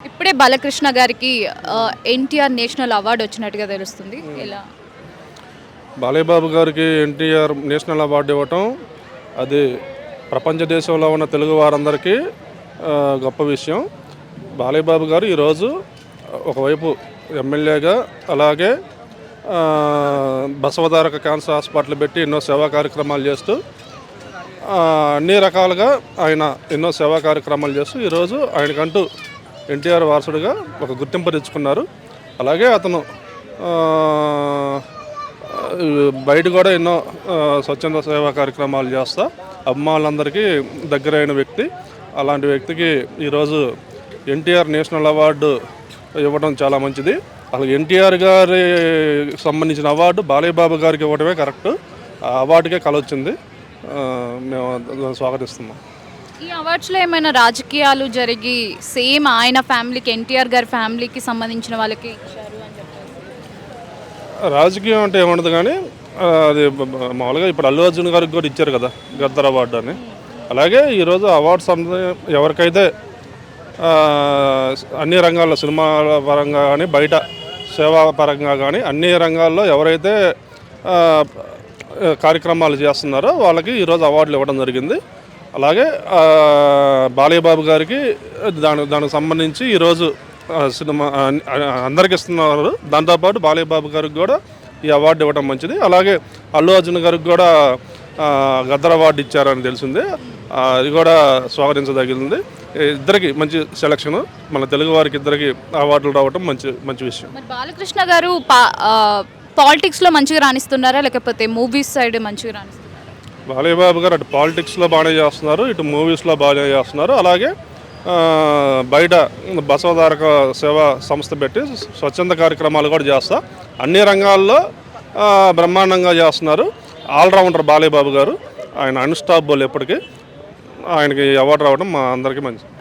ఇప్పుడే బాలకృష్ణ గారికి NTR national award వచ్చినట్టుగా తెలుస్తుంది. ఇలా బాలయ్యబాబు గారికి ఎన్టీఆర్ నేషనల్ అవార్డు ఇవ్వటం అది ప్రపంచ దేశంలో ఉన్న తెలుగు వారందరికీ గొప్ప విషయం. బాలయ్యబాబు గారు ఈరోజు ఒకవైపు ఎమ్మెల్యేగా, అలాగే బసవతారక క్యాన్సర్ హాస్పిటల్ పెట్టి ఎన్నో సేవా కార్యక్రమాలు చేస్తూ అన్ని రకాలుగా ఆయన ఎన్నో సేవా కార్యక్రమాలు చేస్తూ ఈరోజు ఆయనకంటూ ఎన్టీఆర్ వారసుడిగా ఒక గుర్తింపు తెచ్చుకున్నారు. అలాగే అతను బయట కూడా ఎన్నో స్వచ్ఛంద సేవా కార్యక్రమాలు చేస్తా అభిమానులందరికీ దగ్గరైన వ్యక్తి. అలాంటి వ్యక్తికి ఈరోజు ఎన్టీఆర్ నేషనల్ అవార్డు ఇవ్వడం చాలా మంచిది. అసలు ఎన్టీఆర్ గారి సంబంధించిన అవార్డు బాలయ్యబాబు గారికి ఇవ్వడమే కరెక్ట్. ఆ అవార్డుకే కలొచ్చింది. మేము స్వాగతిస్తున్నాం. ఈ అవార్డ్స్లో ఏమైనా రాజకీయాలు జరిగి సేమ్ ఆయన ఫ్యామిలీకి, ఎన్టీఆర్ గారి ఫ్యామిలీకి సంబంధించిన వాళ్ళకి ఇచ్చారు అని చెప్పారు. రాజకీయం అంటే ఏముండదు, కానీ అది మామూలుగా ఇప్పుడు అల్లు అర్జున్ గారికి కూడా ఇచ్చారు కదా గద్దర్ అవార్డు అని. అలాగే ఈరోజు అవార్డ్స్ ఎవరికైతే అన్ని రంగాల్లో, సినిమాల పరంగా కానీ, బయట సేవా పరంగా కానీ, అన్ని రంగాల్లో ఎవరైతే కార్యక్రమాలు చేస్తున్నారో వాళ్ళకి ఈరోజు అవార్డులు ఇవ్వడం జరిగింది. అలాగే బాలయ్యబాబు గారికి దానికి సంబంధించి ఈరోజు సినిమా అందరికి ఇస్తున్నారు. దాంతోపాటు బాలయ్యబాబు గారికి కూడా ఈ అవార్డు ఇవ్వడం మంచిది. అలాగే అల్లు అర్జున్ గారికి కూడా గద్దర్ అవార్డు ఇచ్చారని తెలిసింది. అది కూడా స్వాగతించదగింది. ఇద్దరికి మంచి సెలక్షన్, మన తెలుగు వారికి ఇద్దరికి అవార్డులు రావడం మంచి విషయం. మరి బాలకృష్ణ గారు పాలిటిక్స్లో మంచిగా రాణిస్తున్నారా, లేకపోతే మూవీస్ సైడ్ మంచిగా రాణిస్తున్నారా? బాలయ్యబాబు గారు అటు పాలిటిక్స్లో బాగానే చేస్తున్నారు, ఇటు మూవీస్లో బాగానే చేస్తున్నారు. అలాగే బయట బసవతారక సేవా సంస్థ పెట్టి స్వచ్ఛంద కార్యక్రమాలు కూడా చేస్తా అన్ని రంగాల్లో బ్రహ్మాండంగా చేస్తున్నారు. ఆల్రౌండర్ బాలయ్యబాబు గారు. ఆయన అన్స్టాపబుల్. ఎప్పటికీ ఆయనకి అవార్డు రావడం మా అందరికీ మంచిది.